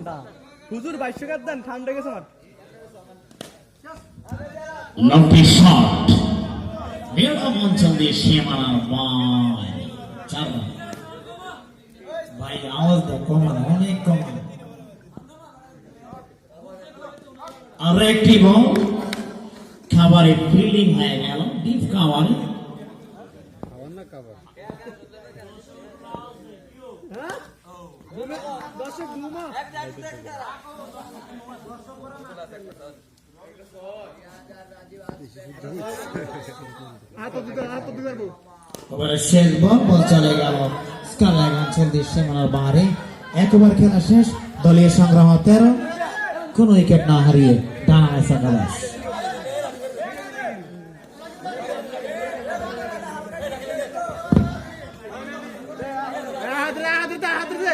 ঠান্ডা হুজুর 22 টাকা দেন ঠান্ডা গেছে আমার লম্বি শট নির্মম অঞ্চল দিয়ে সীমানার বাই 4 রান ভাই আওয়াজটা কমানো অনেক কমানো আর একটি বল খাবারে ফিল্ডিং হয়ে গেল ডিপ খাবারে দর্শক ঘুমা এবারে শেষ বল চলে গেল স্কার অঞ্চল দিয়ে সীমানার বাইরে একবার খেলা শেষ দলীয় সংগ্রাম 13 কোন উইকেট না হারিয়ে ডানা মেসা গালাস হাত রে